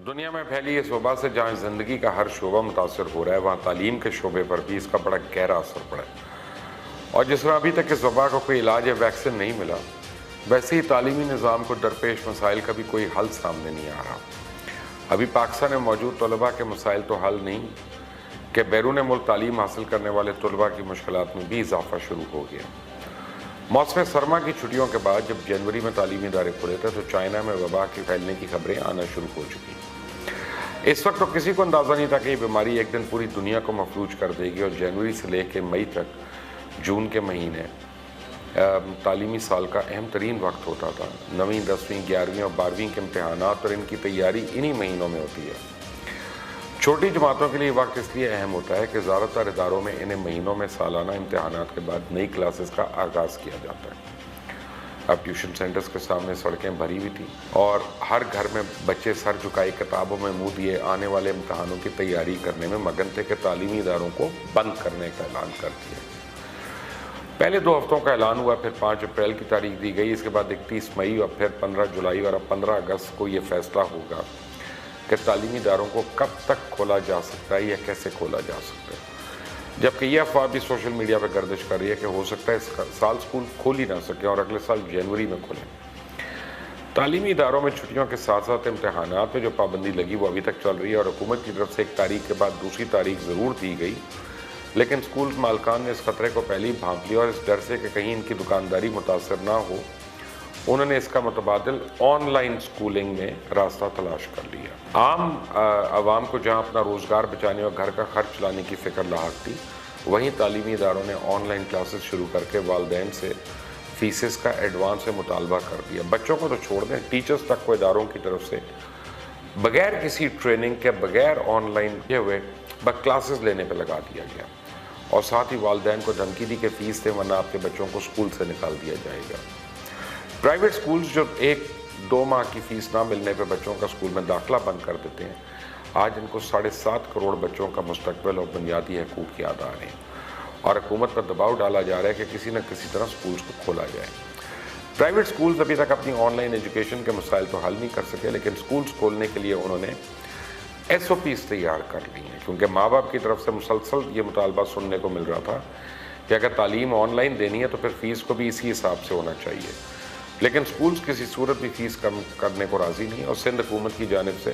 دنیا میں پھیلی اس وبا سے جہاں زندگی کا ہر شعبہ متاثر ہو رہا ہے، وہاں تعلیم کے شعبے پر بھی اس کا بڑا گہرا اثر پڑا ہے۔ اور جس طرح ابھی تک اس وبا کا کوئی علاج یا ویکسین نہیں ملا، ویسے ہی تعلیمی نظام کو درپیش مسائل کا بھی کوئی حل سامنے نہیں آ رہا۔ ابھی پاکستان میں موجود طلباء کے مسائل تو حل نہیں کہ بیرون ملک تعلیم حاصل کرنے والے طلباء کی مشکلات میں بھی اضافہ شروع ہو گیا۔ موسم سرما کی چھٹیوں کے بعد جب جنوری میں تعلیمی ادارے کھلے تھے تو چائنا میں وبا کے پھیلنے کی خبریں آنا شروع ہو چکی۔ اس وقت تو کسی کو اندازہ نہیں تھا کہ یہ بیماری ایک دن پوری دنیا کو مفلوج کر دے گی، اور جنوری سے لے کے مئی تک جون کے مہینے تعلیمی سال کا اہم ترین وقت ہوتا تھا۔ 9ویں 10ویں 11ویں اور 12ویں کے امتحانات اور ان کی تیاری انہی مہینوں میں ہوتی ہے۔ چھوٹی جماعتوں کے لیے وقت اس لیے اہم ہوتا ہے کہ زیادہ تر اداروں میں ان مہینوں میں سالانہ امتحانات کے بعد نئی کلاسز کا آغاز کیا جاتا ہے۔ اب ٹیوشن سینٹرز کے سامنے سڑکیں بھری ہوئی تھیں اور ہر گھر میں بچے سر جھکائے کتابوں میں منہ دیے آنے والے امتحانوں کی تیاری کرنے میں مگن تھے کہ تعلیمی اداروں کو بند کرنے کا اعلان کر دیا۔ پہلے 2 ہفتوں کا اعلان ہوا، پھر 5 اپریل کی تاریخ دی گئی، اس کے بعد 31 مئی اور پھر 15 جولائی اور اب 15 اگست کو یہ فیصلہ ہوگا کہ تعلیمی اداروں کو کب تک کھولا جا سکتا ہے یا کیسے کھولا جا سکتا ہے۔ جبکہ یہ افواہ بھی سوشل میڈیا پہ گردش کر رہی ہے کہ ہو سکتا ہے اس سال سکول کھول ہی نہ سکیں اور اگلے سال جنوری میں کھلیں۔ تعلیمی اداروں میں چھٹیوں کے ساتھ ساتھ امتحانات پہ جو پابندی لگی وہ ابھی تک چل رہی ہے، اور حکومت کی طرف سے ایک تاریخ کے بعد دوسری تاریخ ضرور دی گئی، لیکن اسکول مالکان نے اس خطرے کو پہلے ہی بھانپ لیا اور اس ڈر سے کہ کہیں ان کی دکانداری متاثر نہ ہو، انہوں نے اس کا متبادل آن لائن سکولنگ میں راستہ تلاش کر لیا۔ عام عوام کو جہاں اپنا روزگار بچانے اور گھر کا خرچ چلانے کی فکر لاحق تھی، وہیں تعلیمی اداروں نے آن لائن کلاسز شروع کر کے والدین سے فیسز کا ایڈوانس سے مطالبہ کر دیا۔ بچوں کو تو چھوڑ دیں، ٹیچرز تک کو اداروں کی طرف سے بغیر کسی ٹریننگ کے، بغیر آن لائن کیے ہوئے کلاسز لینے پہ لگا دیا گیا، اور ساتھ ہی والدین کو دھمکی دی کہ فیس دیں ورنہ آپ کے بچوں کو اسکول سے نکال دیا جائے گا۔ پرائیویٹ سکولز جو 1-2 ماہ کی فیس نہ ملنے پہ بچوں کا اسکول میں داخلہ بند کر دیتے ہیں، آج ان کو 7.5 کروڑ بچوں کا مستقبل اور بنیادی حقوق یاد آ رہے ہیں، اور حکومت پر دباؤ ڈالا جا رہا ہے کہ کسی نہ کسی طرح سکولز کو کھولا جائے۔ پرائیویٹ سکولز ابھی تک اپنی آن لائن ایجوکیشن کے مسائل تو حل نہیں کر سکے، لیکن سکولز کھولنے کے لیے انہوں نے SOPs تیار کر لی ہیں، کیونکہ ماں باپ کی طرف سے مسلسل یہ مطالبہ سننے کو مل رہا تھا کہ اگر تعلیم آن لائن دینی ہے تو پھر فیس کو بھی اسی حساب سے ہونا چاہیے، لیکن سکولز کسی صورت بھی فیس کم کرنے کو راضی نہیں، اور سندھ حکومت کی جانب سے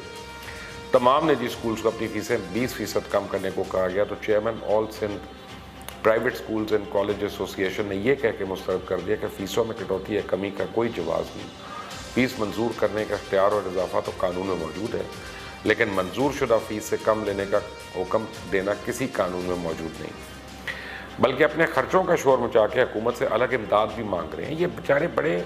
تمام نجی سکولز کو اپنی فیسیں 20% کم کرنے کو کہا گیا۔ تو chairman all Sindh private schools and college ایسوسی ایشن نے یہ کہہ کے مسترد کر دیا کہ فیسوں میں کٹوتی یا کمی کا کوئی جواز نہیں۔ فیس منظور کرنے کا اختیار اور اضافہ تو قانون میں موجود ہے، لیکن منظور شدہ فیس سے کم لینے کا حکم دینا کسی قانون میں موجود نہیں، بلکہ اپنے خرچوں کا شور مچا کے حکومت سے الگ امداد بھی مانگ رہے ہیں۔ یہ بیچارے بڑے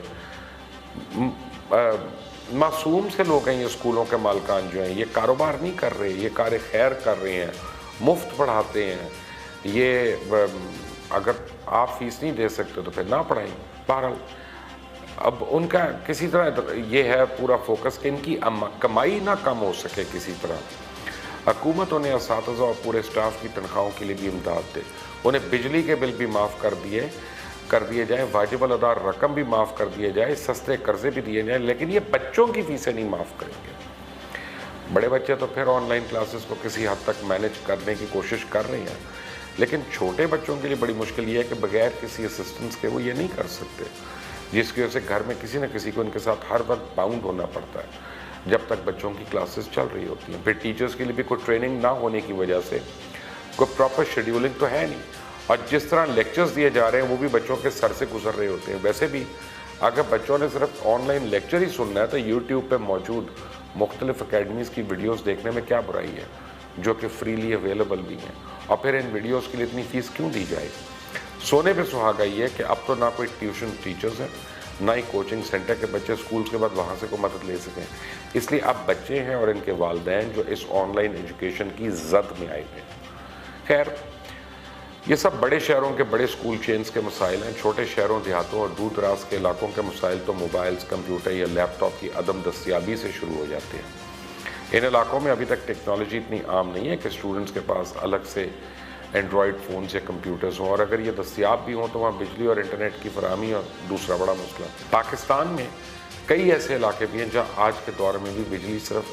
معصوم سے لوگ ہیں، یہ اسکولوں کے مالکان جو ہیں، یہ کاروبار نہیں کر رہے، یہ کار خیر کر رہے ہیں، مفت پڑھاتے ہیں۔ یہ اگر آپ فیس نہیں دے سکتے تو پھر نہ پڑھائیں۔ بہرحال اب ان کا کسی طرح یہ ہے پورا فوکس کہ ان کی کمائی نہ کم ہو سکے کسی طرح۔ حکومت انہیں اساتذہ اور پورے اسٹاف کی تنخواہوں کے لیے بھی امداد دے، انہیں بجلی کے بل بھی معاف کر دیے جائیں، واجب الادا رقم بھی معاف کر دیے جائے، سستے قرضے بھی دیے جائیں، لیکن یہ بچوں کی فیسیں نہیں معاف کریں گے۔ بڑے بچے تو پھر آن لائن کلاسز کو کسی حد تک مینج کرنے کی کوشش کر رہے ہیں، لیکن چھوٹے بچوں کے لیے بڑی مشکل یہ ہے کہ بغیر کسی اسسٹنس کے وہ یہ نہیں کر سکتے، جس کی وجہ سے گھر میں کسی نہ کسی کو ان کے ساتھ ہر وقت باؤنڈ ہونا پڑتا ہے جب تک بچوں کی کلاسز چل رہی ہوتی ہیں۔ پھر ٹیچرز کے لیے بھی کوئی ٹریننگ نہ ہونے کی وجہ سے کوئی پراپر شیڈیولنگ تو ہے نہیں، اور جس طرح لیکچرز دیے جا رہے ہیں وہ بھی بچوں کے سر سے گزر رہے ہوتے ہیں۔ ویسے بھی اگر بچوں نے صرف آن لائن لیکچر ہی سننا ہے تو یوٹیوب پہ موجود مختلف اکیڈمیز کی ویڈیوز دیکھنے میں کیا برائی ہے، جو کہ فریلی اویلیبل بھی ہیں، اور پھر ان ویڈیوز کے لیے اتنی فیس کیوں دی جائے؟ سونے پہ سہاگا یہ ہے کہ اب تو نہ کوئی ٹیوشن ٹیچرز ہیں، نہ ہی کوچنگ سینٹر کے بچے اسکولز کے بعد وہاں سے کوئی مدد لے سکیں، اس لیے اب بچے ہیں اور ان کے والدین جو اس آن لائن ایجوکیشن کی زد میں آئے ہیں۔ خیر، یہ سب بڑے شہروں کے بڑے اسکول چینز کے مسائل ہیں۔ چھوٹے شہروں، دیہاتوں اور دور دراز کے علاقوں کے مسائل تو موبائلز، کمپیوٹر یا لیپ ٹاپ کی عدم دستیابی سے شروع ہو جاتے ہیں۔ ان علاقوں میں ابھی تک ٹیکنالوجی اتنی عام نہیں ہے کہ اسٹوڈنٹس کے پاس الگ سے اینڈرائڈ فونز یا کمپیوٹرز ہوں، اور اگر یہ دستیاب بھی ہوں تو وہاں بجلی اور انٹرنیٹ کی فراہمی اور دوسرا بڑا مسئلہ۔ پاکستان میں کئی ایسے علاقے بھی ہیں جہاں آج کے دور میں بھی بجلی صرف